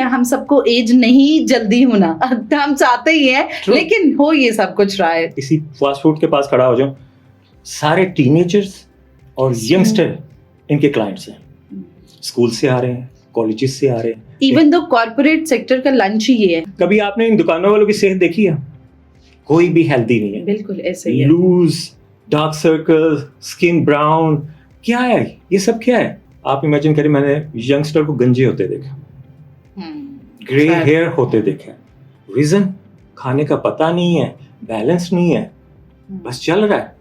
क्या हम सबको एज नहीं जल्दी होना हम चाहते ही हैं, लेकिन हो ये सब कुछ रहा है। किसी फास्ट फूड के पास खड़ा हो जाऊं, सारे टीनेजर्स और यंगस्टर इनके क्लाइंट्स हैं। स्कूल से आ रहे हैं, कॉलेजेस से आ रहे हैं, इवन दो कॉर्पोरेट सेक्टर का लंच ही ये है। कभी आपने इन दुकानों वालों की सेहत देखी है? कोई भी हेल्दी नहीं है, बिल्कुल ऐसे ही है। Loose, dark circle, skin brown, क्या है ये सब? क्या है? आप इमेजिन करें, मैंने यंगस्टर को गंजे होते देखा, ग्रे हेयर होते देखे। रीजन? खाने का पता नहीं है, बैलेंस नहीं है, बस चल रहा है।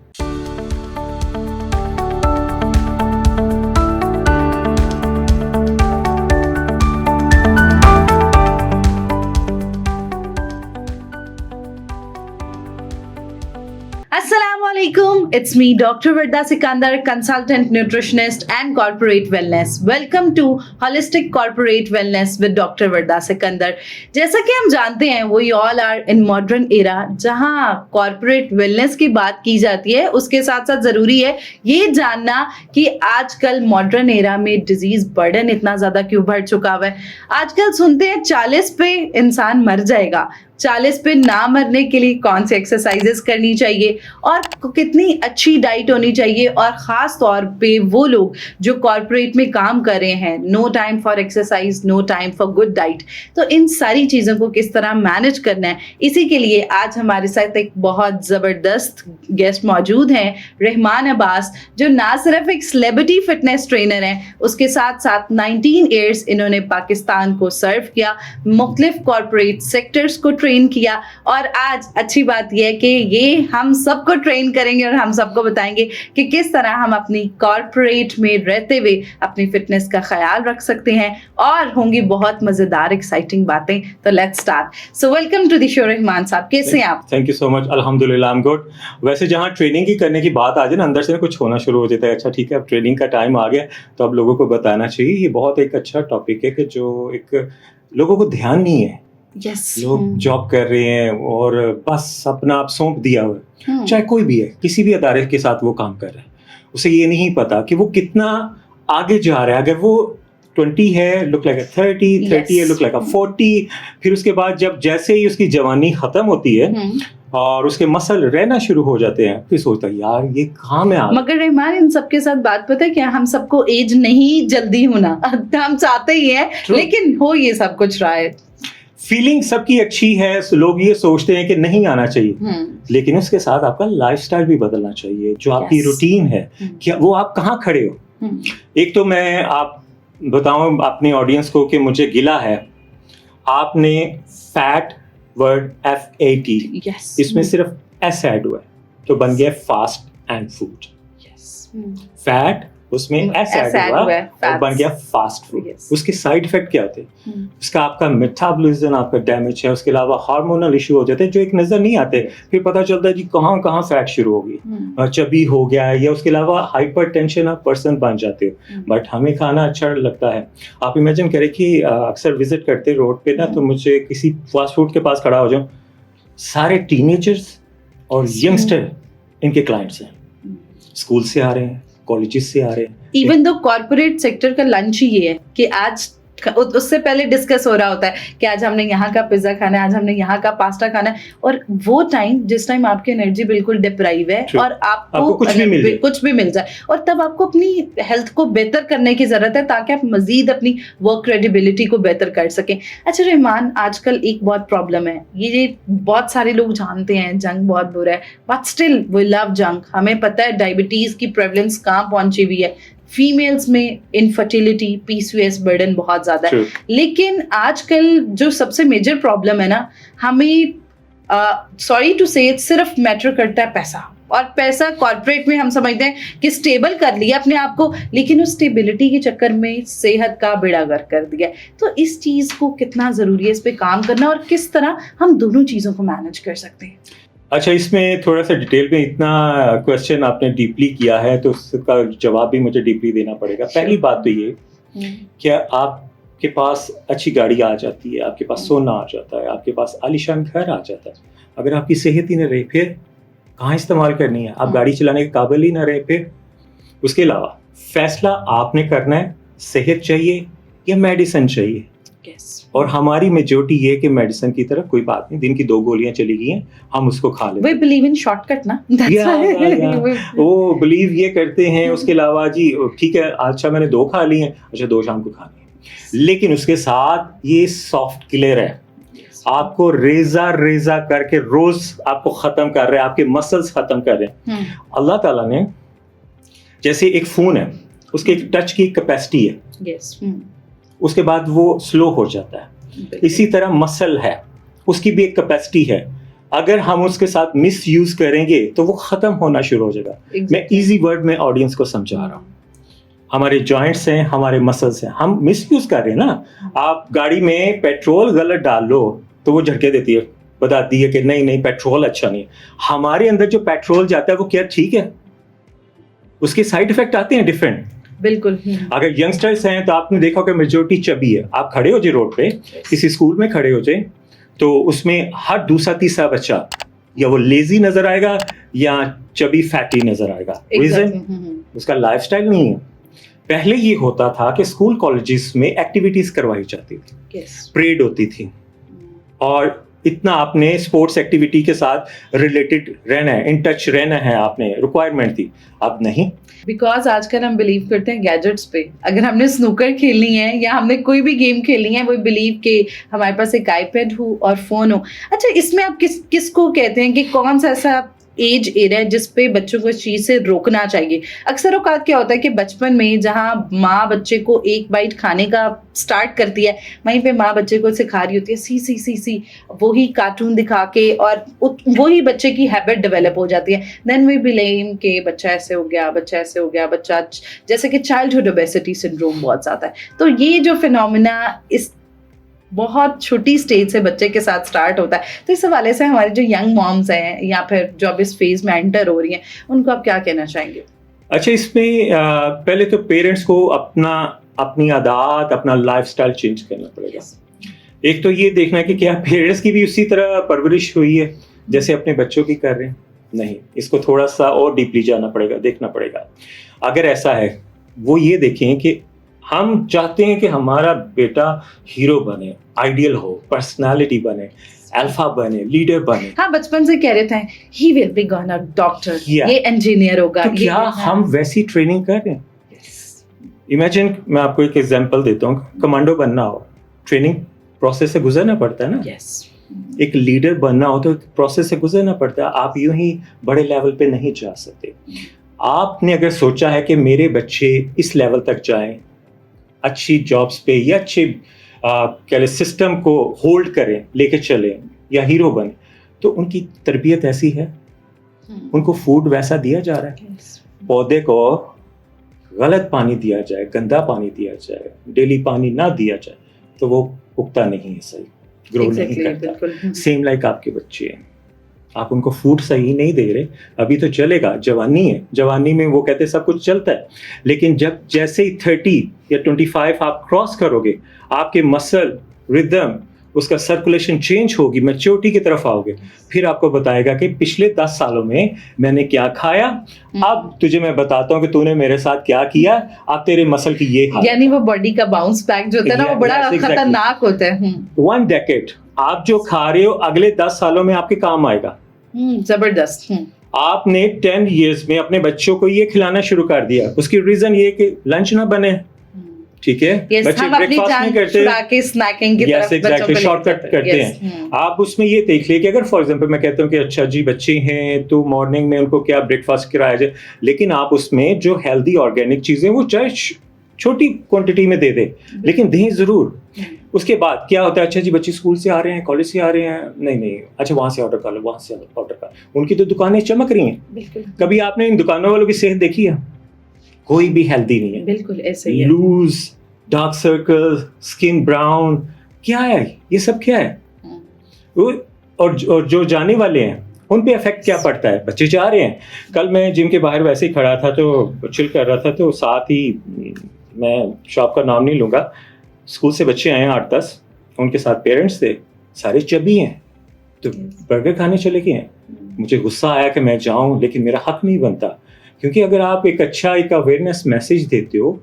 Assalamualaikum, it's me Dr. Verda Sikandar, consultant nutritionist and corporate wellness. Welcome to Holistic Corporate Wellness with Dr. Verda Sikandar. जैसा कि हम जानते हैं, we all are in modern era, जहां corporate wellness की बात की जाती है, उसके साथ साथ जरूरी है ये जानना कि आजकल modern era में disease burden इतना ज्यादा क्यों बढ़ चुका हुआ है। आजकल सुनते हैं 40 पे इंसान मर जाएगा। 40 पे ना मरने के लिए कौन से एक्सरसाइजेस करनी चाहिए और कितनी अच्छी डाइट होनी चाहिए, और ख़ास तौर पे वो लोग जो कॉर्पोरेट में काम कर रहे हैं, no time for exercise, no time for good diet. तो इन सारी चीज़ों को किस तरह मैनेज करना है, इसी के लिए आज हमारे साथ एक बहुत ज़बरदस्त गेस्ट मौजूद हैं, रहमान अब्बास, जो ना सिर्फ एक सेलिब्रिटी फिटनेस ट्रेनर हैं, उसके साथ साथ 19 ईयर्स इन्होंने पाकिस्तान को सर्व किया, मुख्तलिफ कॉर्पोरेट सेक्टर्स को ट्रेन किया, और आज अच्छी बात यह है कि ये हम सबको ट्रेन करेंगे और हम सबको बताएंगे कि किस तरह हम अपनी कॉर्पोरेट में रहते हुए अपनी फिटनेस का ख्याल रख सकते हैं, और होंगी बहुत मजेदार एक्साइटिंग बातें। तो let's start. So welcome to the show Rahman साहब, कैसे हैं आप? थैंक यू सो मच, अल्हम्दुलिल्लाह आई एम गुड। वैसे जहाँ ट्रेनिंग की करने की बात आ जाए ना, अंदर से कुछ होना शुरू हो जाता है। अच्छा ठीक है, अब ट्रेनिंग का टाइम आ गया तो अब लोगों को बताना चाहिए। ये बहुत एक अच्छा टॉपिक है कि जो एक लोगों को ध्यान नहीं है। Yes. लोग जॉब कर रहे हैं और बस अपना आप सौंप दिया हुआ है, चाहे कोई भी है, किसी भी अदारे के साथ वो काम कर रहा है, उसे ये नहीं पता कि वो कितना आगे जा रहा है। अगर वो 20 है, लुक लाइक 30 है, लुक लाइक 40, फिर उसके बाद जब जैसे ही उसकी जवानी खत्म होती है और उसके मसल रहना शुरू हो जाते हैं, फिर सोचता है यार ये कहाँ में आ गया। मगर रहमान, इन सबके साथ बात पता है क्या, हम सबको एज नहीं जल्दी होना हम चाहते ही हैं, लेकिन हो ये सब कुछ रहा है। फीलिंग सबकी अच्छी है, लोग ये सोचते हैं कि नहीं आना चाहिए, लेकिन उसके साथ आपका लाइफस्टाइल भी बदलना चाहिए। जो आपकी रूटीन है, क्या वो आप कहाँ खड़े हो। एक तो मैं आप बताऊं अपने ऑडियंस को कि मुझे गिला है, आपने फैट वर्ड FAT, इसमें सिर्फ S ऐड हुआ है तो बन गया फास्ट एंड फूड। फैट उसमें S ऐड हुआ और बन गया फास्ट फूड। उसके साइड इफेक्ट क्या होते हैं? उसका आपका मेटाबॉलिज्म आपका डैमेज है, उसके अलावा हार्मोनल इशू हो जाते हैं जो एक नजर नहीं आते। फिर पता चलता है जी कहाँ कहाँ फैट शुरू होगी, चबी हो गया है, या उसके अलावा हाइपरटेंशन आप पर्सन बन जाते हो। बट हमें खाना अच्छा लगता है। आप इमेजिन करें कि अक्सर विजिट करते रोड पे ना, तो मुझे किसी फास्ट फूड के पास खड़ा हो जाऊं, सारे टीनेजर्स और यंगस्टर इनके क्लाइंट्स हैं। स्कूल से आ रहे हैं, कॉलेजेस से आ रहे हैं। इवन दो कॉर्पोरेट सेक्टर का लंच ही ये है कि आज उससे पहले डिस्कस हो रहा होता है कि आज हमने यहाँ का पिज्जा खाना है, आज हमने यहाँ का पास्ता खाना है, और वो टाइम जिस टाइम आपकी एनर्जी बिल्कुल डिप्राइव है और आपको कुछ भी मिल जाए, और तब आपको अपनी हेल्थ को बेहतर करने की जरूरत है ताकि आप मजीद अपनी वर्क क्रेडिबिलिटी को बेहतर कर सकें। अच्छा रहमान, आजकल एक बहुत प्रॉब्लम है, ये बहुत सारे लोग जानते हैं जंक बहुत बुरा है, but still we love junk. हमें पता है डायबिटीज की प्रेवलेंस कहाँ पहुंची हुई है, फीमेल्स में इनफर्टिलिटी, PCOS बर्डन बहुत ज्यादा है। लेकिन आजकल जो सबसे मेजर प्रॉब्लम है ना, हमें सॉरी टू से सिर्फ मैटर करता है पैसा, और पैसा कॉर्पोरेट में हम समझते हैं कि स्टेबल कर लिया अपने आप को, लेकिन उस स्टेबिलिटी के चक्कर में सेहत का बेड़ा गर्क कर दिया। तो इस चीज को कितना जरूरी है इस पे काम करना, और किस तरह हम दोनों चीजों को मैनेज कर सकते हैं? अच्छा, इसमें थोड़ा सा डिटेल में, इतना क्वेश्चन आपने डीपली किया है तो उसका जवाब भी मुझे डीपली देना पड़ेगा। पहली बात तो ये, क्या आपके पास अच्छी गाड़ी आ जाती है, आपके पास सोना आ जाता है, आपके पास आलीशान घर आ जाता है, अगर आपकी सेहत ही न रहे फिर कहाँ इस्तेमाल करनी है? आप गाड़ी चलाने के काबिल ही ना रहे फिर। उसके अलावा फैसला आपने करना है, सेहत चाहिए या मेडिसिन चाहिए। Yes. और हमारी मेजोरिटी ये है कि मेडिसिन की तरफ कोई बात नहीं, दिन की 2 गोलियां चली गई हैं, हम उसको खा लेते We believe in shortcut ना. That's या, why या, या, वो बिलीव ये करते हैं। उसके अलावा जी ठीक है, अच्छा मैंने 2 खा ली हैं, अच्छा 2 शाम को खानी है, लेकिन उसके साथ ये सॉफ्ट किलर है, आपको रेजा करके रोज आपको खत्म कर रहे हैं, आपके मसल्स खत्म कर रहे हैं। अल्लाह ताला ने जैसे एक फोन है, उसके एक टच की कैपेसिटी है, Yes. उसके बाद वो स्लो हो जाता है। इसी तरह मसल है, उसकी भी एक कैपेसिटी है, अगर हम उसके साथ मिस यूज करेंगे तो वो खत्म होना शुरू हो जाएगा। मैं इजी वर्ड में ऑडियंस को समझा रहा हूँ। हमारे जॉइंट्स हैं, हमारे मसल्स हैं, हम मिस यूज कर रहे हैं ना। आप गाड़ी में पेट्रोल गलत डाल लो तो वो झटके देती है, बताती है कि नहीं पेट्रोल अच्छा नहीं है। हमारे अंदर जो पेट्रोल जाता है वो क्या ठीक है? उसके साइड इफेक्ट आते हैं डिफरेंट। बिल्कुल। अगर यंगस्टर्स हैं तो आपने देखा कि मेजोरिटी चबी है। आप खड़े हो जाए रोड पे, किसी स्कूल में खड़े हो जाए, तो उसमें हर दूसरा तीसरा बच्चा या वो लेजी नजर आएगा या चबी फैटी नजर आएगा। रीजन उसका लाइफस्टाइल नहीं है। पहले ये होता था कि स्कूल कॉलेजेस में एक्टिविटीज करवाई जाती थी, परेड होती थी, और इतना आपने स्पोर्ट्स एक्टिविटी के साथ रिलेटेड रहना है, इन टच रहना है, आपने रिक्वायरमेंट थी। अब नहीं, बिकॉज आजकल हम बिलीव करते हैं गैजेट्स पे। अगर हमने स्नूकर खेलनी है या हमने कोई भी गेम खेलनी है, वो बिलीव के हमारे पास एक आईपैड हो और फोन हो। अच्छा, इसमें आप किसको कहते हैं कि कौन सा ऐसा एज एरिया है जिस पे बच्चों को इस चीज से रोकना चाहिए? अक्सर औकात क्या होता है कि बचपन में जहाँ माँ बच्चे को एक बाइट खाने का स्टार्ट करती है, वहीं पे माँ बच्चे को सिखा रही होती है सी, वही कार्टून दिखा के, और वही बच्चे की हैबिट डेवलप हो जाती है। देन वी ब्लेम के बच्चा ऐसे हो गया, बच्चा जैसे कि चाइल्डहुड ओबेसिटी सिंड्रोम बहुत ज्यादा है। तो ये जो फिनोमिना इस बहुत छोटी स्टेज से बच्चे के साथ स्टार्ट होता है, तो इस हवाले से हमारे जो यंग मॉम्स हैं या फिर जो अब इस फेज में एंटर हो रही हैं, उनको आप क्या कहना चाहेंगे? अच्छा, इसमें पहले तो पेरेंट्स को अपनी आदत, अपना लाइफस्टाइल चेंज करना पड़ेगा। एक तो ये देखना कि क्या पेरेंट्स की भी उसी तरह परवरिश हुई है जैसे अपने बच्चों की कर रहे हैं? नहीं, इसको थोड़ा सा और डीपली जाना पड़ेगा, देखना पड़ेगा। अगर ऐसा है, वो ये देखें कि हम चाहते हैं कि हमारा बेटा हीरो बने, आइडियल हो, पर्सनालिटी बने, अल्फा बने, लीडर बने। हाँ, बचपन से कह रहे थे he will be gonna doctor, ये इंजीनियर होगा। तो क्या हम वैसी ट्रेनिंग कर रहे हैं? इमेजिन, मैं आपको एक एग्जांपल देता हूँ, कमांडो बनना हो, ट्रेनिंग प्रोसेस से गुजरना पड़ता है ना। एक लीडर बनना हो तो प्रोसेस से गुजरना पड़ता है। आप यूं ही बड़े लेवल पे नहीं जा सकते। आपने अगर सोचा है कि मेरे बच्चे इस लेवल तक जाएं, अच्छी जॉब्स पे या अच्छे सिस्टम को होल्ड करें, लेके चले या हीरो बने, तो उनकी तरबियत ऐसी है, उनको फूड वैसा दिया जा रहा है। पौधे को गलत पानी दिया जाए, गंदा पानी दिया जाए, डेली पानी ना दिया जाए, तो वो उगता नहीं है, सही ग्रो नहीं करता। सेम लाइक आपके बच्चे हैं, आप उनको फूड सही नहीं दे रहे, अभी तो चलेगा, जवानी है, जवानी में वो कहते सब कुछ चलता है, लेकिन जब जैसे ही 30 या 25 आप क्रॉस करोगे, आपके मसल रिदम, उसका सर्कुलेशन चेंज होगी, मैच्योरिटी की तरफ आओगे, फिर आपको बताएगा कि पिछले 10 सालों में मैंने क्या खाया, अब तुझे मैं बताता हूँ कि तूने मेरे साथ क्या किया, अब तेरे मसल की ये हालत। यानी वो बॉडी का बाउंस बैक जो होता है ना, वो बड़ा खतरनाक होता है। 1 डेकेड आप जो खा रहे हो अगले 10 सालों में आपके काम आएगा। जबरदस्त। आपने 10 years में अपने बच्चों को ये खिलाना शुरू कर दिया, उसकी रीजन ये कि लंच ना बने, ठीक है, बच्चे ब्रेकफास्ट नहीं करते, स्नैकिंग की तरफ एग्जैक्टली शॉर्टकट करते हैं। आप उसमें ये देख लिए कि अगर फॉर एग्जांपल मैं कहता हूँ कि अच्छा जी बच्चे हैं तो मॉर्निंग में उनको क्या ब्रेकफास्ट कराया जाए, लेकिन आप उसमें जो हेल्दी ऑर्गेनिक चीजें वो चाहे छोटी क्वांटिटी में दे दे, लेकिन दें जरूर। उसके बाद क्या होता है, अच्छा जी बच्चे स्कूल से आ रहे हैं, कॉलेज से आ रहे हैं, नहीं, अच्छा वहां से ऑर्डर कर लो, वहां से ऑर्डर कर, उनकी तो दुकानें चमक रही हैं। कभी आपने इन दुकानों वालों की सेहत देखी है? कोई भी हेल्दी नहीं है, बिल्कुल ऐसे ही है। Loose, dark circle, skin brown, क्या है ये सब, क्या है? और जो जाने वाले हैं उन पे इफेक्ट क्या पड़ता है? बच्चे जा रहे हैं। कल मैं जिम के बाहर वैसे ही खड़ा था तो चिल कर रहा था, तो साथ ही मैं शॉप का नाम नहीं लूंगा, स्कूल से बच्चे आए हैं 8-10, उनके साथ पेरेंट्स थे, सारे चबी हैं, तो बर्गर खाने चले गए हैं। मुझे गुस्सा आया कि मैं जाऊं, लेकिन मेरा हक नहीं बनता, क्योंकि अगर आप एक अच्छा एक अवेयरनेस मैसेज देते हो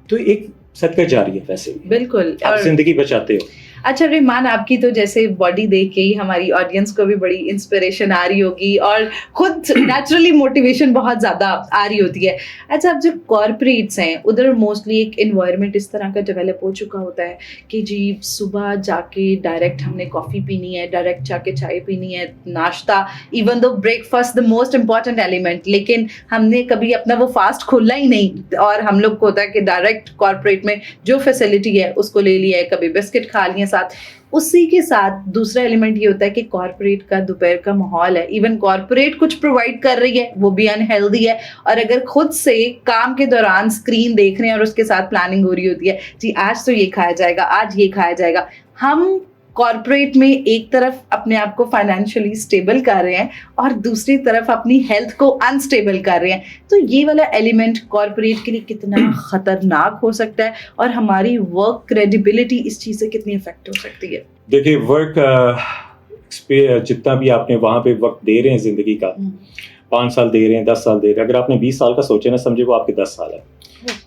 तो एक सदका जारी है वैसे भी, बिल्कुल। आप और जिंदगी बचाते हो। अच्छा रेमान, आपकी तो जैसे बॉडी देख के ही हमारी ऑडियंस को भी बड़ी इंस्पिरेशन आ रही होगी और खुद नेचुरली मोटिवेशन बहुत ज़्यादा आ रही होती है। अच्छा, अब जो कॉर्पोरेट्स हैं उधर मोस्टली एक इन्वायरमेंट इस तरह का डेवलप हो चुका होता है कि जी सुबह जाके डायरेक्ट हमने कॉफ़ी पीनी है, डायरेक्ट जाके चाय पीनी है, नाश्ता, even though breakfast the most important element, लेकिन हमने कभी अपना वो फास्ट खोला ही नहीं और हम लोग को होता है कि डायरेक्ट कॉर्पोरेट में जो फैसिलिटी है उसको ले लिया है, कभी बिस्किट खा लिए साथ। उसी के साथ दूसरा एलिमेंट ये होता है कि कॉर्पोरेट का दोपहर का माहौल है, इवन कॉर्पोरेट कुछ प्रोवाइड कर रही है वो भी अनहेल्दी है, और अगर खुद से काम के दौरान स्क्रीन देख रहे हैं और उसके साथ प्लानिंग हो रही होती है, जी आज तो ये खाया जाएगा, आज ये खाया जाएगा। हम कॉर्पोरेट में एक तरफ अपने आप को फाइनेंशियली स्टेबल कर रहे हैं और दूसरी तरफ अपनी हेल्थ को अनस्टेबल कर रहे हैं, तो ये वाला एलिमेंट कॉर्पोरेट के लिए कितना खतरनाक हो सकता है और हमारी वर्क क्रेडिबिलिटी इस चीज़ से कितनी इफेक्ट हो सकती है? देखिए, वर्क जितना भी आपने वहाँ पे वक्त दे रहे हैं जिंदगी का, 5 साल दे रहे हैं, 10 साल दे रहे हैं, अगर आपने 20 साल का सोचे ना, समझे वो आपके 10 साल है।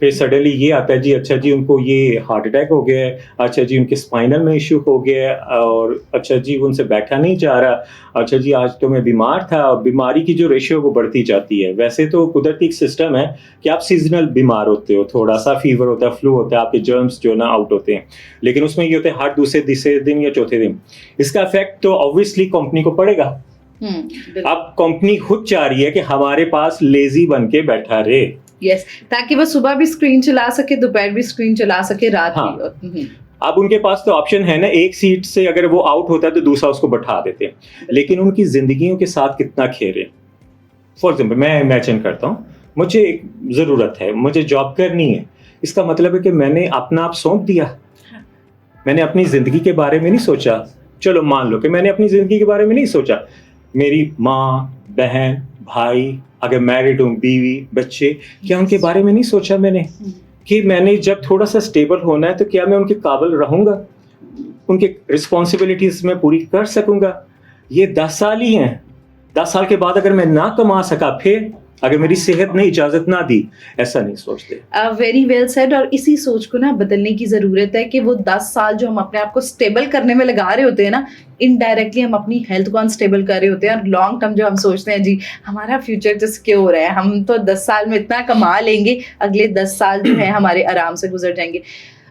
फिर सडनली ये आता है जी, अच्छा जी उनको ये हार्ट अटैक हो गया है, अच्छा जी उनके स्पाइनल में इश्यू हो गया है, और अच्छा जी उनसे बैठा नहीं जा रहा, अच्छा जी आज तो मैं बीमार था। और बीमारी की जो रेशियो वो बढ़ती जाती है। वैसे तो कुदरती एक सिस्टम है कि आप सीजनल बीमार होते हो, थोड़ा सा फीवर होता है, फ्लू होता है, आपके जर्म्स जो ना आउट होते हैं, लेकिन उसमें ये होता है हर दूसरे तीसरे दिन या चौथे दिन इसका इफेक्ट तो ऑब्वियसली कंपनी को पड़ेगा। अब कंपनी खुद चाह रही है कि हमारे पास लेजी बन के बैठा रहे, यस, ताकि वो सुबह भी स्क्रीन चला सके, दोपहर भी स्क्रीन चला सके, रात हाँ। भी। अब उनके पास तो ऑप्शन है ना, एक सीट से अगर वो आउट होता है तो दूसरा उसको बैठा देते हैं, लेकिन उनकी जिंदगियों के साथ कितना खेले। फॉर एग्जाम्पल मैं इमेजिन करता हूँ, मुझे एक ज़रूरत है, मुझे जॉब करनी है, इसका मतलब है कि मैंने अपना आप सौंप दिया, मैंने अपनी ज़िंदगी के बारे में नहीं सोचा। चलो मान लो कि मैंने अपनी ज़िंदगी के बारे में नहीं सोचा, मेरी माँ, बहन, भाई, अगर मैरिड हूँ, बीवी, बच्चे, क्या उनके बारे में नहीं सोचा मैंने कि मैंने जब थोड़ा सा स्टेबल होना है तो क्या मैं उनके काबिल रहूँगा, उनके रिस्पॉन्सिबिलिटीज मैं पूरी कर सकूँगा। ये 10 साल ही हैं, 10 साल के बाद अगर मैं ना कमा सका, फिर अगर मेरी सेहत ने इजाजत ना दी, ऐसा नहीं सोचते। Very well said. और इसी सोच को ना बदलने की ज़रूरत है कि वो 10 साल जो हम अपने आप को स्टेबल करने में लगा रहे होते हैं ना, इनडायरेक्टली हम अपनी हेल्थ को अनस्टेबल कर रहे होते हैं। और लॉन्ग टर्म जो हम सोचते हैं जी हमारा फ्यूचर तो सिक्योर है, हम तो 10 साल में इतना कमा लेंगे, अगले 10 साल जो है हमारे आराम से गुजर जाएंगे।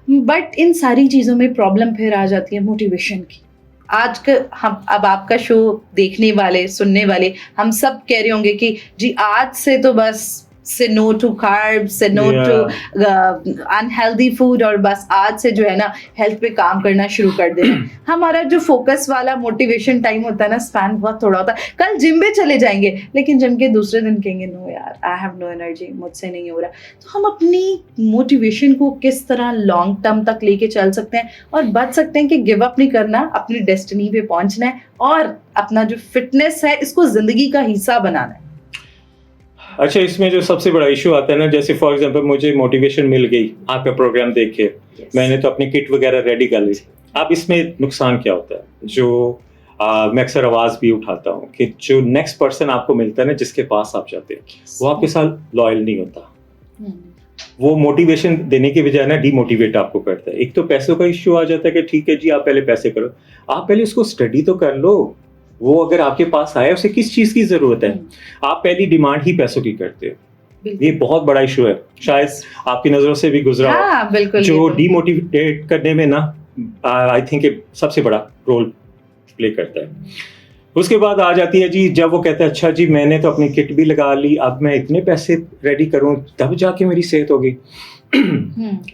बट इन सारी चीज़ों में प्रॉब्लम फिर आ जाती है मोटिवेशन की। आज का हम अब आपका शो देखने वाले, सुनने वाले, हम सब कह रहे होंगे कि जी आज से तो बस से नो टू कार्ब्स, से नो टू अनहेल्दी फूड, और बस आज से जो है ना हेल्थ पे काम करना शुरू कर देना। हमारा जो फोकस वाला मोटिवेशन टाइम होता है ना, स्पैन बहुत थोड़ा होता है। कल जिम पे चले जाएंगे, लेकिन जिम के दूसरे दिन कहेंगे नो यार, आई हैव नो एनर्जी, मुझसे नहीं हो रहा। तो हम अपनी मोटिवेशन को किस तरह लॉन्ग टर्म तक लेके चल सकते हैं और बच सकते हैं कि गिव अप नहीं करना, अपनी डेस्टिनी पे पहुंचना है और अपना जो फिटनेस है इसको जिंदगी का हिस्सा बनाना है। अच्छा, इसमें जो सबसे बड़ा इशू आता है ना, जैसे फॉर एग्जांपल मुझे मोटिवेशन मिल गई आपका प्रोग्राम देख के, मैंने तो अपनी किट वगैरह रेडी कर ली। अब इसमें नुकसान क्या होता है, जो मैं अक्सर आवाज़ भी उठाता हूँ कि जो नेक्स्ट पर्सन आपको मिलता है ना, जिसके पास आप जाते हैं, वो आपके साथ लॉयल नहीं होता। वो मोटिवेशन देने के बजाय ना डीमोटिवेट आपको करता है। एक तो पैसों का इश्यू आ जाता है कि ठीक है जी आप पहले पैसे करो, आप पहले उसको स्टडी तो कर लो। वो अगर आपके पास आया, उसे किस चीज़ की ज़रूरत है, आप पहली डिमांड ही पैसों की करते हो। ये बहुत बड़ा इशू है, शायद आपकी नज़रों से भी गुजरा हो। हाँ, बिल्कुल। जो डीमोटिवेट करने में ना आई थिंक सबसे बड़ा रोल प्ले करता है। उसके बाद आ जाती है जी, जब वो कहता है अच्छा जी मैंने तो अपनी किट भी लगा ली, अब मैं इतने पैसे रेडी करूं तब जाके मेरी सेहत होगी।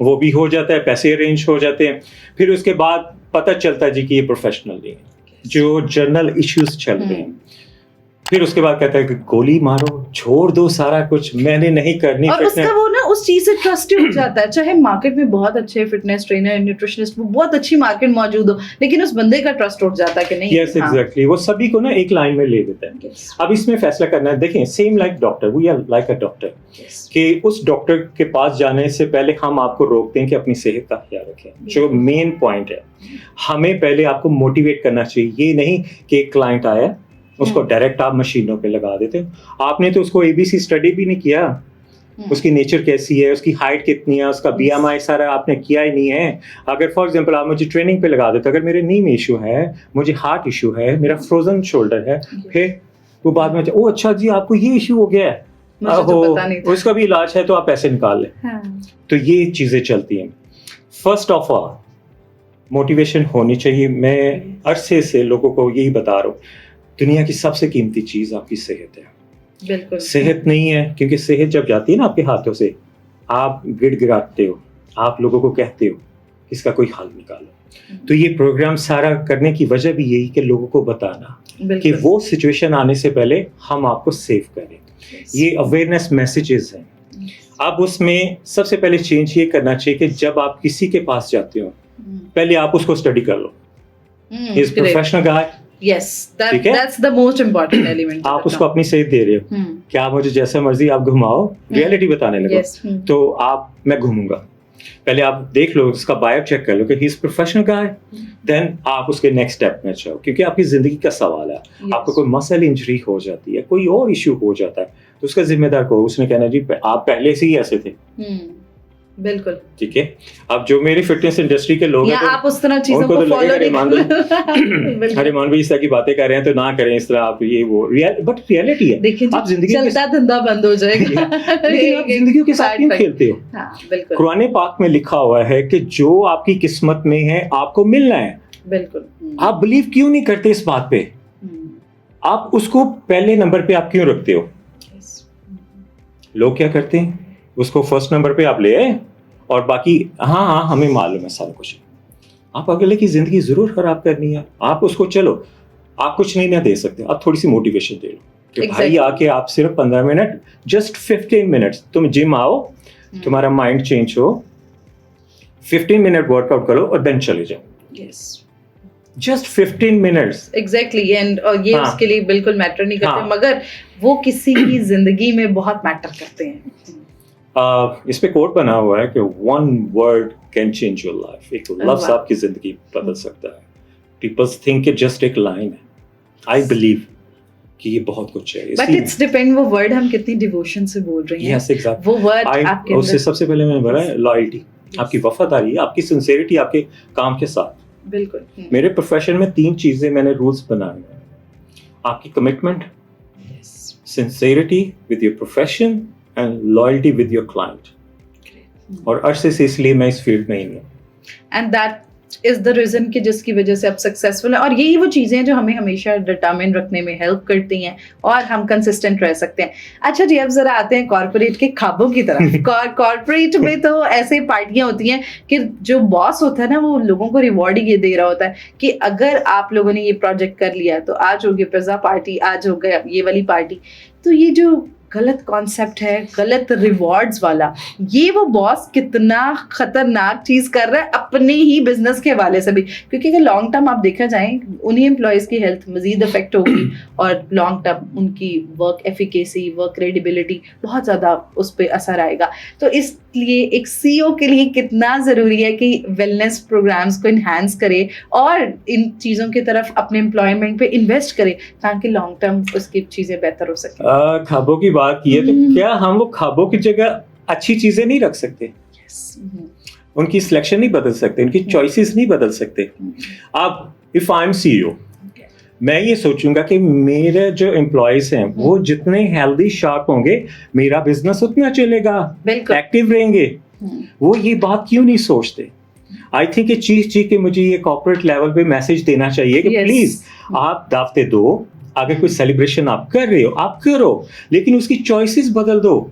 वो भी हो जाता है, पैसे अरेंज हो जाते हैं, फिर उसके बाद पता चलता है जी कि ये प्रोफेशनल नहीं है, जो जनरल इश्यूज चल रहे हैं। फिर उसके बाद कहता है कि गोली मारो, छोड़ दो सारा कुछ, मैंने नहीं करनी। और उसका वो ना उस चीज से ट्रस्ट उठ जाता है, चाहे मार्केट में बहुत अच्छे फिटनेस ट्रेनर, न्यूट्रिशनिस्ट, वो बहुत अच्छी मार्केट मौजूद हो, लेकिन उस बंदे का ट्रस्ट उठ जाता है कि नहीं। Yes, exactly. वो सभी को ना एक लाइन में ले देता है। अब इसमें फैसला करना है, देखें same like doctor, we are like a doctor, कि उस डॉक्टर के पास जाने से पहले हम आपको रोकते हैं कि अपनी सेहत का ख्याल रखें। जो मेन पॉइंट है, हमें पहले आपको मोटिवेट करना चाहिए। ये नहीं कि एक क्लाइंट आया उसको डायरेक्ट आप मशीनों पे लगा देते हो। आपने तो उसको एबीसी स्टडी भी नहीं किया उसकी नेचर कैसी है, उसकी हाइट कितनी है, उसका BMI सारा आपने किया ही नहीं है। अगर फॉर एग्जांपल आप मुझे ट्रेनिंग पे लगा देते, अगर मेरे नी में इशू है, मुझे हार्ट इशू है, मेरा फ्रोजन शोल्डर है, फिर वो बाद में ओ अच्छा जी आपको ये इशू हो गया है, मुझे तो पता नहीं था। उसका भी इलाज है तो आप पैसे निकाल लें। हाँ। तो ये चीजें चलती हैं। फर्स्ट ऑफ ऑल मोटिवेशन होनी चाहिए। मैं अरसे से लोगों को यही बता रहा हूँ, दुनिया की सबसे कीमती चीज आपकी सेहत है। बिल्कुल सेहत नहीं है, क्योंकि सेहत जब जाती है ना आपके हाथों से, आप गिड़गिड़ाते हो, आप लोगों को कहते हो इसका कोई हल निकालो। तो ये प्रोग्राम सारा करने की वजह भी यही कि लोगों को बताना कि वो सिचुएशन आने से पहले हम आपको सेव करें। ये अवेयरनेस मैसेजेस हैं। अब उसमें सबसे पहले चेंज ये करना चाहिए कि जब आप किसी के पास जाते हो, पहले आप उसको स्टडी कर लो। He is professional guy. Yes, ठीक है? that's the most important element. आप उसको अपनी सेहत दे रहे हो कि आप मुझे जैसा मर्जी आप घुमाओ, रियलिटी बताने लगो। Yes. तो मैं घूमूंगा, पहले आप देख लो, उसका बायो चेक कर लो कि he is professional guy, then आप उसके नेक्स्ट स्टेप में जाओ, क्योंकि आपकी जिंदगी का सवाल है। आपको कोई मसल इंजरी हो जाती है, कोई और इश्यू हो जाता है, तो उसका जिम्मेदार को उसने कहना जी आप पहले से ही ऐसे थे। बिल्कुल ठीक है। अब जो मेरी फिटनेस इंडस्ट्री के लोग हैं, तो आप उस तरह चीजों को फॉलो नहीं अरे मान भाई इस तरह की बातें कर रहे हैं तो ना करें इस तरह, आप ये वो बट रियलिटी है। देखिए आप जिंदगी चलता धंधा बंद हो जाएगा लेकिन आप जिंदगी के साथ क्यों खेलते हो? बिल्कुल कुरान पाक में लिखा हुआ है कि जो आपकी किस्मत में है आपको मिलना है। बिल्कुल आप बिलीव क्यों नहीं करते इस बात पे? आप उसको पहले नंबर पे आप क्यों रखते हो? लोग क्या करते हैं, उसको फर्स्ट नंबर पे आप ले आए और बाकी हाँ हमें मालूम है सारा कुछ। आप अगले की जिंदगी जरूर खराब करनी है, आप उसको चलो, आप कुछ नहीं ना दे सकते, आप थोड़ी सी मोटिवेशन दे लो कि भाई आके आप सिर्फ 15 मिनट, जस्ट 15 मिनट्स तुम जिम आओ, तुम्हारा माइंड चेंज हो, 15 मिनट वर्कआउट करो और देन चले जाओ। Just 15 minutes exactly. एंड ये उसके लिए बिल्कुल मैटर नहीं करते, मगर वो किसी की जिंदगी में बहुत मैटर करते हैं। इस पे कोट बना हुआ है कि one word can change your life. एक लफ्ज आपकी जिंदगी बदल सकता है। पीपल थिंक कि जस्ट एक लाइन है, आई बिलीव कि ये बहुत कुछ है। बट इट्स डिपेंड वो वर्ड हम कितनी डिवोशन से बोल रहे हैं। Yes exact. वो वर्ड आपके उससे सबसे पहले मैंने बोला है लॉयल्टी, आपकी वफादारी, आपकी सिंसियरिटी आपके काम के साथ। बिल्कुल। मेरे प्रोफेशन में 3 चीजें मैंने रूल्स बनाए हैं। आपकी commitment, sincerity with your profession and loyalty with your client. और अरसे से इसलिए मैं इस फील्ड में ही हूँ। And that is the reason कि जिसकी वजह से आप सक्सेसफुल हैं। और यही वो चीजें हैं जो हमें हमेशा डिटरमिन रखने में हेल्प करती हैं और हम कंसिस्टेंट रह सकते हैं। अच्छा जी, अब जरा आते हैं कॉर्पोरेट के ख्वाबों की तरफ। कॉर्पोरेट में तो ऐसे पार्टियां होती हैं कि जो बॉस होता है ना, वो लोगों को रिवॉर्ड ये दे रहा होता है कि अगर आप लोगों ने ये प्रोजेक्ट कर लिया तो आज होगी पिज्जा पार्टी, आज हो गया ये वाली पार्टी। तो ये जो गलत कॉन्सेप्ट है, गलत रिवॉर्ड्स वाला, ये वो बॉस कितना खतरनाक चीज कर रहा है अपने ही बिजनेस के हवाले से भी। क्योंकि अगर लॉन्ग टर्म आप देखा जाए, उन्हीं एम्प्लॉयज की हेल्थ मजीद अफेक्ट होगी और लॉन्ग टर्म उनकी वर्क एफिकेसी, वर्क क्रेडिबिलिटी बहुत ज़्यादा उस पर असर आएगा। तो इसलिए एक CEO के लिए कितना ज़रूरी है कि वेलनेस प्रोग्राम्स को इन्हांस करे और इन चीज़ों की तरफ अपने एम्प्लॉयमेंट पे इन्वेस्ट करे ताकि लॉन्ग टर्म उसकी चीज़ें बेहतर हो सके। ख्वाबों की बात की है तो क्या हम वो ख्वाबों की जगह अच्छी चीजें नहीं रख सकते? उनकी सिलेक्शन नहीं बदल सकते, उनकी चॉइसेस नहीं बदल सकते। अब इफ आई एम CEO, मैं ये सोचूंगा कि मेरे जो एम्प्लॉयज हैं वो जितने हेल्दी शार्प होंगे मेरा बिजनेस उतना चलेगा, एक्टिव रहेंगे। वो ये बात क्यों नहीं सोचते? आई थिंक ये चीज कि मुझे ये कॉर्पोरेट लेवल पे मैसेज देना चाहिए कि प्लीज आप दावतें दो, अगर कोई सेलिब्रेशन आप कर रहे हो आप करो, लेकिन उसकी चॉइसेस बदल दो।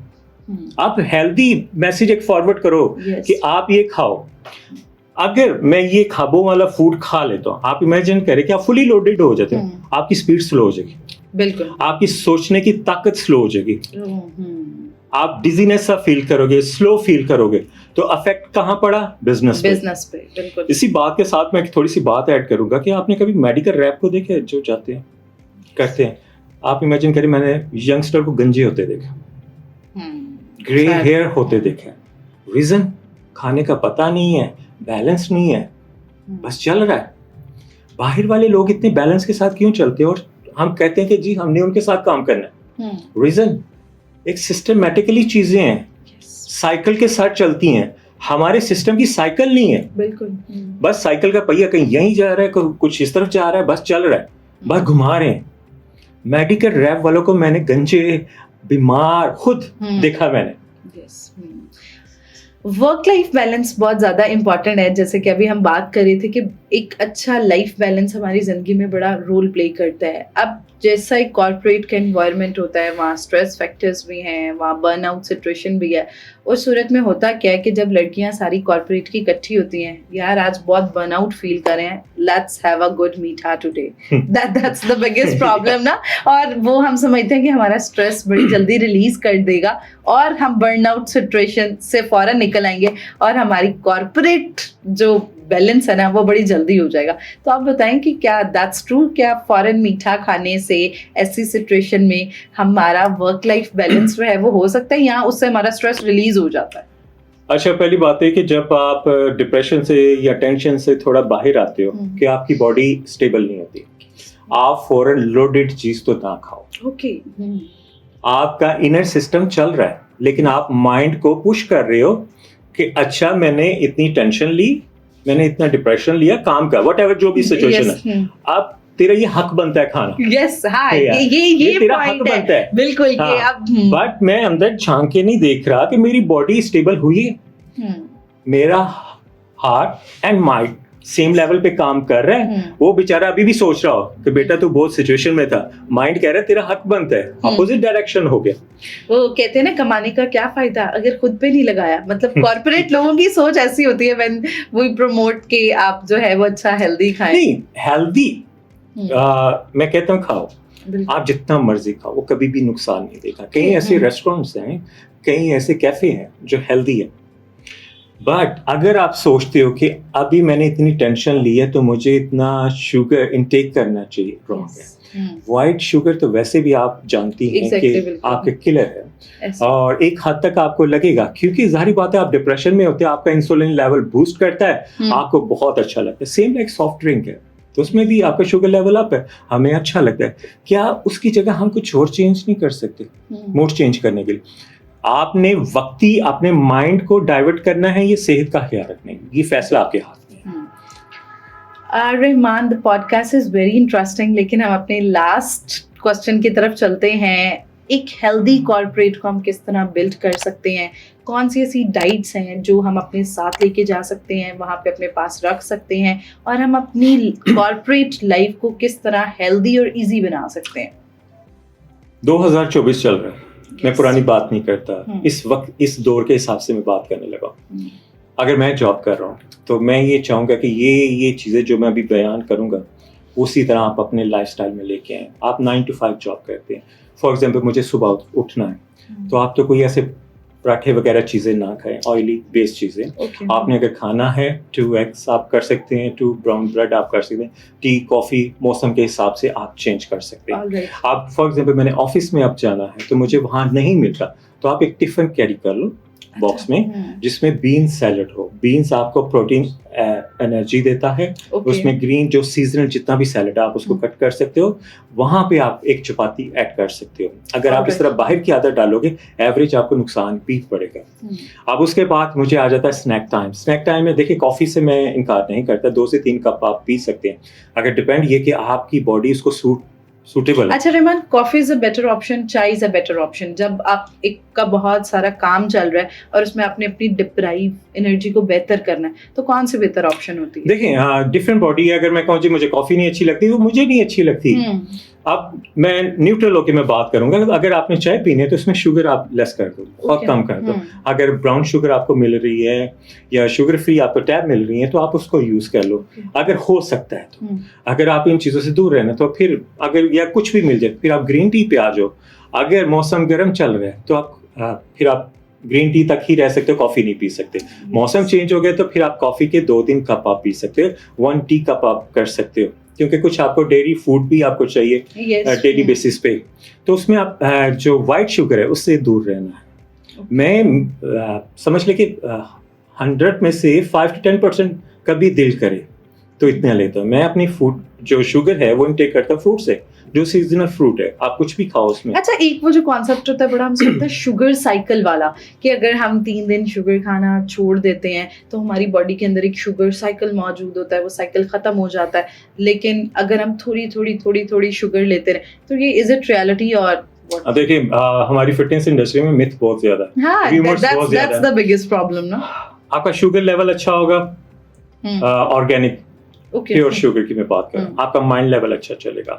आप हेल्दी मैसेज एक फॉरवर्ड करो कि आप ये खाओ। अगर मैं ये ख्वाबों वाला फूड खा लेता हूँ, आप इमेजिन करें कि आप फुली लोडेड हो जाते हो, आपकी स्पीड स्लो हो जाएगी, बिल्कुल आपकी सोचने की ताकत स्लो हो जाएगी, आप डिजीनेस सा फील करोगे, स्लो फील करोगे। तो अफेक्ट कहाँ पड़ा? बिजनेस पे। बिल्कुल। इसी बात के साथ मैं थोड़ी सी बात ऐड करूंगा कि आपने कभी मेडिकल रैप को देखे जो जाते हैं करते हैं? आप इमेजिन करें, मैंने यंगस्टर को गंजे होते देखा, ग्रे हेयर होते देखे। रीजन खाने का पता नहीं है, बैलेंस नहीं है, बस चल रहा है। बाहर वाले लोग इतने बैलेंस के साथ क्यों चलते हैं और हम कहते हैं कि जी हमने उनके साथ काम करना है? रीजन एक सिस्टमेटिकली चीजें हैं, साइकिल के साथ चलती हैं। हमारे सिस्टम की साइकिल नहीं है, बिल्कुल। बस साइकिल का पहिया कहीं यहीं जा रहा है, कुछ इस तरफ जा रहा है, बस चल रहा है, बस घुमा रहे हैं। मेडिकल रैप वालों को मैंने गंजे, बीमार खुद देखा मैंने। वर्क लाइफ बैलेंस बहुत ज़्यादा इंपॉर्टेंट है, जैसे कि अभी हम बात कर रहे थे कि एक अच्छा लाइफ बैलेंस हमारी ज़िंदगी में बड़ा रोल प्ले करता है। अब जैसा एक कॉर्पोरेट का एनवायरनमेंट होता है, वहाँ स्ट्रेस फैक्टर्स भी हैं, वहाँ बर्नआउट सिचुएशन भी है। उस सूरत में होता क्या है कि जब लड़कियाँ सारी कॉर्पोरेट की इकट्ठी होती हैं, यार आज बहुत बर्नआउट फील कर रहे हैं, लेट्स हैव अ गुड मीठा today, that's the biggest problem ना। और वो हम समझते हैं कि हमारा स्ट्रेस बड़ी जल्दी रिलीज कर देगा और हम बर्नआउट सिचुएशन से फौरन निकल आएंगे और हमारी कॉर्पोरेट जो बैलेंस है ना वो बड़ी जल्दी हो जाएगा। तो आप बताएं कि क्या दैट्स ट्रू, क्या फॉरेन मीठा खाने से ऐसी सिचुएशन में हमारा वर्क लाइफ बैलेंस जो है वो हो सकता है, या उससे हमारा स्ट्रेस रिलीज हो जाता है? अच्छा, पहली बात है कि जब आप डिप्रेशन से या टेंशन से थोड़ा बाहर आते हो कि आपकी बॉडी स्टेबल नहीं होती, आप फॉरेन लोडेड चीज तो ना खाओ। ओके। आपका इनर सिस्टम चल रहा है, लेकिन आप माइंड को पुश कर रहे हो कि अच्छा मैंने इतनी टेंशन ली, मैंने इतना डिप्रेशन लिया, काम का व्हाटएवर जो भी सिचुएशन है, अब तेरा ये हक बनता है खाना। यस, हाँ, ये तेरा हक बनता है, बिल्कुल। हाँ, बट मैं अंदर झांक के नहीं देख रहा कि मेरी बॉडी स्टेबल हुई है, मेरा heart and mind same level पे काम कर रहा है। वो बेचारा अभी भी सोच रहा हो कि बेटा तू बहुत सिचुएशन में था, माइंड कह रहा है तेरा हक बनता है, अपोजिट डायरेक्शन हो गया। वो कहते हैं ना, कमाने का क्या फायदा अगर खुद पे नहीं लगाया। मतलब कॉर्पोरेट लोगों की सोच ऐसी होती है व्हेन वी प्रमोट के आप जो है वो अच्छा हेल्दी खाएं। नहीं, हेल्दी मैं कहता हूँ खाओ, आप जितना मर्जी खाओ, वो कभी भी नुकसान नहीं देगा। कई ऐसे रेस्टोरेंट्स हैं, कई ऐसे कैफे हैं जो हेल्दी है, बट अगर आप सोचते हो कि अभी मैंने इतनी टेंशन ली है तो मुझे इतना शुगर इनटेक करना चाहिए, रॉन्ग है। व्हाइट शुगर तो वैसे भी आप जानती हैं कि आपके किलर है, और एक हद तक आपको लगेगा, क्योंकि जाहिर बात है आप डिप्रेशन में होते हैं, आपका इंसुलिन लेवल बूस्ट करता है, आपको बहुत अच्छा लगता है। सेम लाइक सॉफ्ट ड्रिंक है, तो उसमें भी आपका शुगर लेवल अप है, हमें अच्छा लगता है। क्या उसकी जगह हम कुछ और चेंज नहीं कर सकते मूड चेंज करने के लिए? आपने वक्ती अपने माइंड को डाइवर्ट करना है, ये सेहत का ख्याल रखना है, ये फैसला आपके हाथ में है। Rahman, the podcast is very interesting, लेकिन हम अपने लास्ट क्वेश्चन की तरफ चलते हैं। एक हेल्दी कॉर्पोरेट को हम किस तरह बिल्ड कर सकते हैं? कौन सी ऐसी डाइट्स हैं जो हम अपने साथ लेके जा सकते हैं, वहाँ पे अपने पास रख सकते हैं, और हम अपनी कॉर्पोरेट लाइफ को किस तरह हेल्दी और इजी बना सकते हैं? 2024 चल रहा है, मैं पुरानी बात नहीं करता, इस वक्त इस दौर के हिसाब से मैं बात करने लगा। अगर मैं जॉब कर रहा हूँ तो मैं ये चाहूँगा कि ये चीज़ें जो मैं अभी बयान करूँगा उसी तरह आप अपने लाइफस्टाइल में लेके आएं। आप 9 to 5 जॉब करते हैं, फॉर एग्जांपल मुझे सुबह उठना है, तो आप तो कोई ऐसे पराठे वगैरह चीज़ें ना खाएं, ऑयली बेस्ड चीज़ें। आपने अगर खाना है 2 एग्स आप कर सकते हैं, 2 ब्राउन ब्रेड आप कर सकते हैं, टी कॉफ़ी मौसम के हिसाब से आप चेंज कर सकते हैं। आप फॉर एग्जांपल मैंने ऑफिस में अब जाना है तो मुझे वहाँ नहीं मिल रहा, तो आप एक टिफ़िन कैरी कर लो बॉक्स में, जिसमें बीन्स सैलड हो। बीन्स आपको प्रोटीन एनर्जी देता है। उसमें ग्रीन जो सीजनल जितना भी सैलड है आप उसको कट कर सकते हो, वहां पे आप एक चपाती ऐड कर सकते हो। अगर आप इस तरह बाहर की आदत डालोगे, एवरेज आपको नुकसान भी पड़ेगा। अब उसके बाद मुझे आ जाता है स्नैक टाइम। स्नैक टाइम में देखिए, कॉफी से मैं इनकार नहीं करता, 2 से 3 कप आप पी सकते हैं, अगर डिपेंड ये कि आपकी बॉडी उसको सूटेबल। अच्छा Rahman, coffee is a better option, चाय इज अ बेटर ऑप्शन? जब आप एक का बहुत सारा काम चल रहा है और उसमें आपने अपनी डिप्राइव एनर्जी को बेहतर करना है, तो कौन सी बेहतर ऑप्शन होती है? देखिए, डिफरेंट बॉडी है। अगर मैं कहूँ जी मुझे कॉफी नहीं अच्छी लगती, वो मुझे नहीं अच्छी लगती। अब मैं न्यूट्रल होकर मैं बात करूंगा। अगर आपने चाय पीनी है तो उसमें शुगर आप लेस कर दो, बहुत कम कर दो। अगर ब्राउन शुगर आपको मिल रही है या शुगर फ्री आपको टैब मिल रही है तो आप उसको यूज कर लो, अगर हो सकता है तो। अगर आप इन चीजों से दूर रहना तो फिर अगर या कुछ भी मिल जाए फिर आप ग्रीन टी पे आ जाओ। अगर मौसम गर्म चल रहा है तो आप फिर आप ग्रीन टी तक ही रह सकते हो, कॉफी नहीं पी सकते। मौसम चेंज हो गया तो फिर आप कॉफी के 2-3 कप आप पी सकते हो, 1 टी कप आप कर सकते हो, क्योंकि कुछ आपको डेयरी फूड भी आपको चाहिए डेली बेसिस पे। तो उसमें आप जो वाइट शुगर है उससे दूर रहना है। मैं समझ ले कि 100 में से 5 to 10% कभी दिल करे तो इतना लेता हूँ। मैं अपनी फूड जो शुगर है वो इनटेक करता हूँ फ्रूट से, जो सीजनल फ्रूट है, आप कुछ भी खाओ उसमें। अच्छा, एक वो जो कॉन्सेप्ट होता है बड़ा हम सुनते हैं शुगर साइकिल वाला, कि अगर हम 3 दिन शुगर खाना छोड़ देते हैं तो हमारी बॉडी के अंदर एक शुगर साइकिल मौजूद होता है, वो साइकिल खत्म हो जाता है। लेकिन अगर हम थोड़ी शुगर लेते रहे तो ये इज इट रियलिटी? और अब देखिए हमारी फिटनेस इंडस्ट्री में मिथ बहुत ज्यादा है, हाँ, rumors बहुत ज्यादा that's the biggest problem ना। आपका शुगर लेवल अच्छा होगा, ऑर्गेनिक प्योर शुगर की मैं बात करूँ, आपका माइंड लेवल अच्छा चलेगा,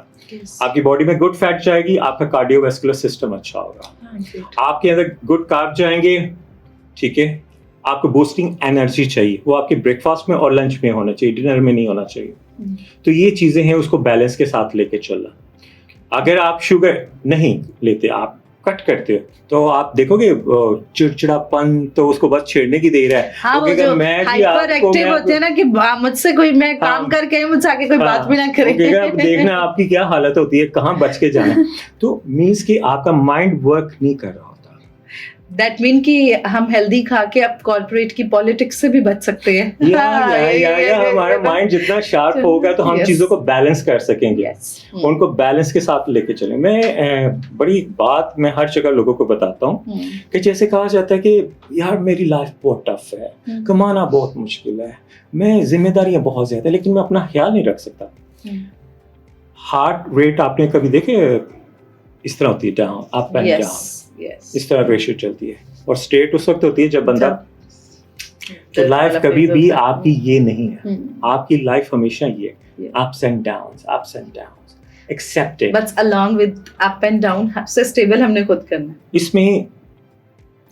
आपकी बॉडी में गुड फैट जाएगी, आपका कार्डियोवैस्कुलर सिस्टम अच्छा होगा, आपके अंदर गुड कार्ब जाएंगे, ठीक है। आपको बूस्टिंग एनर्जी चाहिए, वो आपके ब्रेकफास्ट में और लंच में होना चाहिए, डिनर में नहीं होना चाहिए। तो ये चीजें हैं, उसको बैलेंस के साथ लेके चलना। अगर आप शुगर नहीं लेते, आप कट करते हो, तो आप देखोगे चिड़चिड़ापन तो उसको बस छेड़ने की देर है। हाँ, वो जो हाइपर एक्टिव होते हैं ना कि मुझसे कोई मैं काम करके मुझसे आके कोई बात भी ना करे। अब देखना आपकी क्या हालत होती है, कहाँ बच के जाना। तो मीन्स कि आपका माइंड वर्क नहीं कर रहा होता। दैट मीन कि हम हेल्दी खा के अब कॉर्पोरेट की पॉलिटिक्स से भी बच सकते हैं। या हमारा माइंड जितना शार्प होगा तो हम चीजों को बैलेंस कर सकेंगे, उनको बैलेंस के साथ लेके चलें। मैं बड़ी बात मैं हर जगह लोगों को बताता हूँ कि जैसे कहा जाता है कि यार मेरी लाइफ बहुत टफ है, कमाना बहुत मुश्किल है, मैं जिम्मेदारियां बहुत ज्यादा है, लेकिन मैं अपना ख्याल नहीं रख सकता। हार्ट रेट आपने कभी देखे, इस तरह होती है, डाउन अप एंड डाउन, इस तरह रेशियो चलती है। और स्टेट उस वक्त होती है जब बंदा, तो लाइफ कभी भी आपकी ये नहीं है, आपकी लाइफ हमेशा ये ups and downs, accept it, but along with up and down सबसे स्टेबल हमने खुद करना। इसमें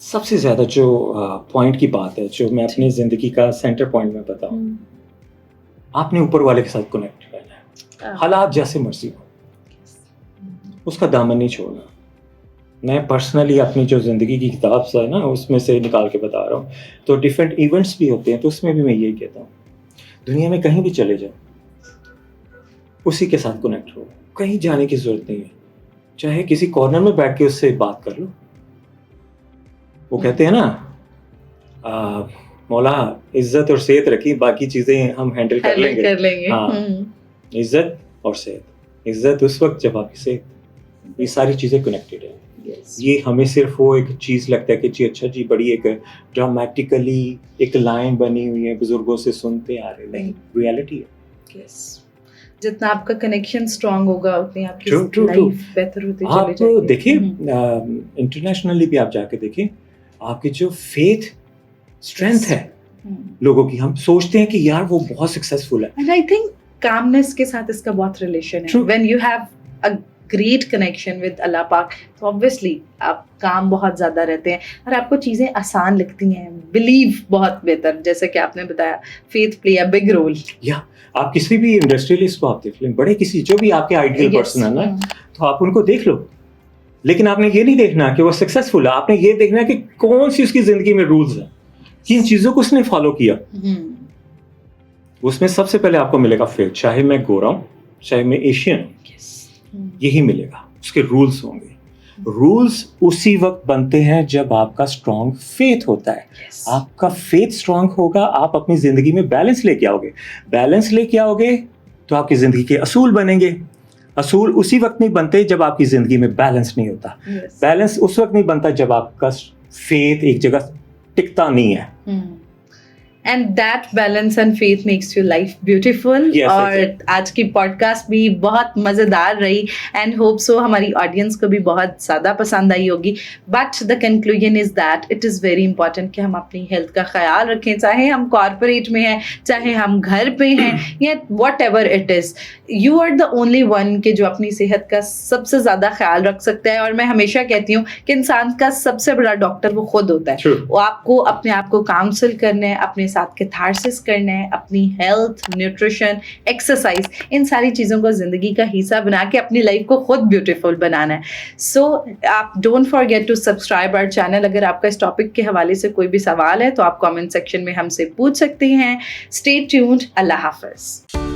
सबसे ज्यादा जो पॉइंट की बात है, जो मैं अपनी जिंदगी का सेंटर पॉइंट में बताऊं, आपने ऊपर वाले के साथ कनेक्ट रहना है, हालात जैसे मर्जी हो, उसका दामन नहीं छोड़ना। मैं पर्सनली अपनी जो ज़िंदगी की किताब है ना, उसमें से निकाल के बता रहा हूँ। तो डिफरेंट इवेंट्स भी होते हैं, तो उसमें भी मैं यही कहता हूँ, दुनिया में कहीं भी चले जाओ, उसी के साथ कनेक्ट हो, कहीं जाने की ज़रूरत नहीं है, चाहे किसी कॉर्नर में बैठ के उससे बात कर लो। वो कहते हैं ना, मौला इज्जत और सेहत रखी, बाकी चीज़ें हम हैंडल कर लेंगे। हाँ, इज्जत और सेहत, इज्जत उस वक्त जब आपकी सेहत, ये सारी चीज़ें कनेक्टेड है। ये हमें सिर्फ वो एक चीज़ लगता है कि जी अच्छा जी, बड़ी एक ड्रामेटिकली एक लाइन बनी हुई है, बुजुर्गों से सुनते आ रहे, नहीं, रियलिटी है। जितना आपका कनेक्शन स्ट्रांग होगा उतनी आपकी लाइफ बेहतर होती चली जाएगी। आप देखिए इंटरनेशनली भी आप जाके देखिए, आपकी जो फेथ स्ट्रेंथ है लोगों की, हम सोचते हैं कि यार वो बहुत सक्सेसफुल है, एंड आई थिंक कामनेस के साथ इसका बहुत रिलेशन है। When you have a great connection with Allah पाक, तो ऑब्वियसली आप काम बहुत ज़्यादा रहते हैं और आपको चीज़ें आसान लगती हैं, बिलीव बहुत बेहतर, जैसे कि आपने बताया faith play a big role. या आप किसी भी इंडस्ट्रियलिस्ट को आप देख लें, बड़े किसी जो भी आपके आइडियल पर्सन है ना, तो आप उनको देख लो, लेकिन आपने ये नहीं देखना कि वो सक्सेसफुल है, आपने ये देखना कि कौन सी उसकी जिंदगी में रूल्स हैं, किन चीज़ों को उसने फॉलो किया। उसमें सबसे पहले आपको मिलेगा फेथ, चाहे मैं गोरा हूँ, चाहे मैं एशियन हूँ, यही मिलेगा, उसके रूल्स होंगे। रूल्स उसी वक्त बनते हैं जब आपका स्ट्रॉन्ग फेथ होता है। आपका फेथ स्ट्रॉन्ग होगा, आप अपनी जिंदगी में बैलेंस लेके आओगे, बैलेंस लेके आओगे तो आपकी जिंदगी के असूल बनेंगे। असूल उसी वक्त नहीं बनते जब आपकी जिंदगी में बैलेंस नहीं होता। बैलेंस उस वक्त नहीं बनता जब आपका फेथ एक जगह टिकता नहीं है। And that balance and faith makes your life beautiful. और आज की पॉडकास्ट भी बहुत मज़ेदार रही एंड होप सो हमारी ऑडियंस को भी बहुत ज़्यादा पसंद आई होगी। But the conclusion is that it is very important कि हम अपनी हेल्थ का ख्याल रखें, चाहे हम कॉर्पोरेट में हैं, चाहे हम घर पे हैं, या whatever it is, you are the only one के जो अपनी सेहत का सबसे ज़्यादा ख्याल रख सकता है। और मैं हमेशा कहती हूँ कि इंसान का सबसे बड़ा डॉक्टर वो खुद होता है। वो आपको अपने आप को काउंसिल करना है, अपने साथ कैथारसिस करना है, अपनी हेल्थ, न्यूट्रिशन, एक्सरसाइज, इन सारी चीज़ों को ज़िंदगी का हिस्सा बना के अपनी लाइफ को खुद ब्यूटीफुल बनाना है। सो आप don't forget to subscribe our channel. अगर आपका इस टॉपिक के हवाले से कोई भी सवाल है तो आप कमेंट सेक्शन में हमसे पूछ सकते हैं। Stay tuned. अल्लाह हाफ़िज़।